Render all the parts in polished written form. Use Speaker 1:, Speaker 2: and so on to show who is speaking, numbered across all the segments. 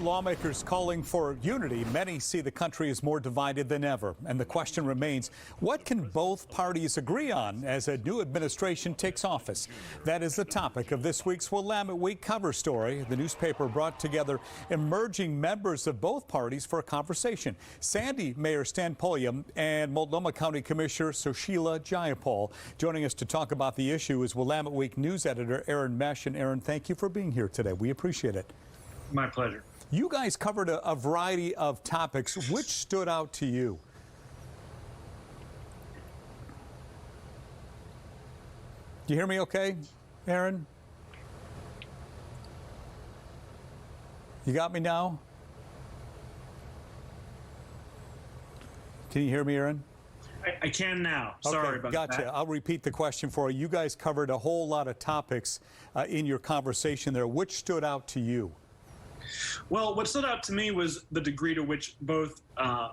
Speaker 1: lawmakers calling for unity. Many see the country as more divided than ever. And the question remains, what can both parties agree on as a new administration takes office? That is the topic of this week's Willamette Week cover story. The newspaper brought together emerging members of both parties for a conversation. Sandy Mayor Stan Pulliam and Multnomah County Commissioner Sushila Jayapal. Joining us to talk about the issue is Willamette Week news editor Aaron Mesh. And Aaron, thank you for being here today. We appreciate it.
Speaker 2: My pleasure.
Speaker 1: You guys covered a variety of topics. Which stood out to you? Do you hear me okay, Aaron? You got me now? Can you hear me, Aaron?
Speaker 2: I can now. Sorry about that.
Speaker 1: Gotcha. I'll repeat the question for you. You guys covered a whole lot of topics in your conversation there. Which stood out to you?
Speaker 2: Well, what stood out to me was the degree to which both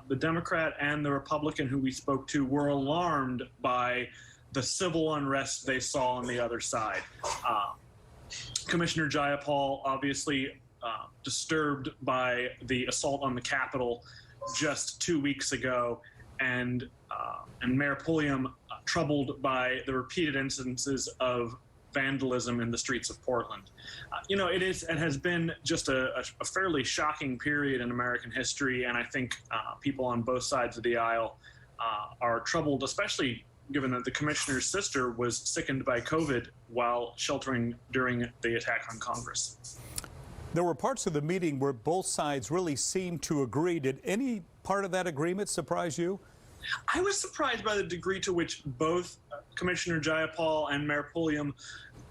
Speaker 2: the Democrat and the Republican who we spoke to were alarmed by the civil unrest they saw on the other side. Commissioner Jayapal obviously disturbed by the assault on the Capitol just 2 weeks ago, and Mayor Pulliam troubled by the repeated instances of vandalism in the streets of Portland. It has been just a fairly shocking period in American history, and I think people on both sides of the aisle are troubled, especially given that the commissioner's sister was sickened by COVID while sheltering during the attack on Congress.
Speaker 1: There were parts of the meeting where both sides really seemed to agree. Did any part of that agreement surprise you?
Speaker 2: I was surprised by the degree to which both Commissioner Jayapal and Mayor Pulliam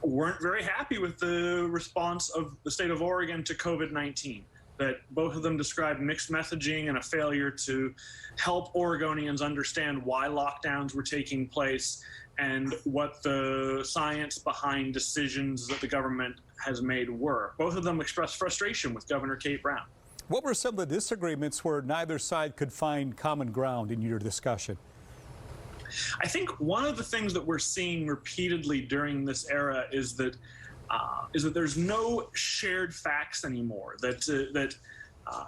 Speaker 2: weren't very happy with the response of the state of Oregon to COVID-19, that both of them described mixed messaging and a failure to help Oregonians understand why lockdowns were taking place and what the science behind decisions that the government has made were. Both of them expressed frustration with Governor Kate Brown.
Speaker 1: What were some of the disagreements where neither side could find common ground in your discussion?
Speaker 2: I think one of the things that we're seeing repeatedly during this era is that there's no shared facts anymore, that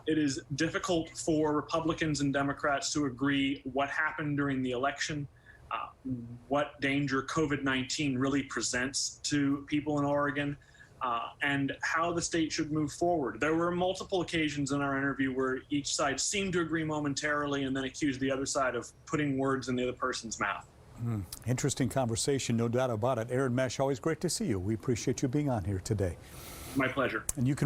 Speaker 2: it is difficult for Republicans and Democrats to agree what happened during the election, what danger COVID-19 really presents to people in Oregon, and how the state should move forward. There were multiple occasions in our interview where each side seemed to agree momentarily and then accused the other side of putting words in the other person's mouth.
Speaker 1: Interesting conversation, no doubt about it. Aaron Mesh, always great to see you. We appreciate you being on here today.
Speaker 2: My pleasure.
Speaker 1: And you can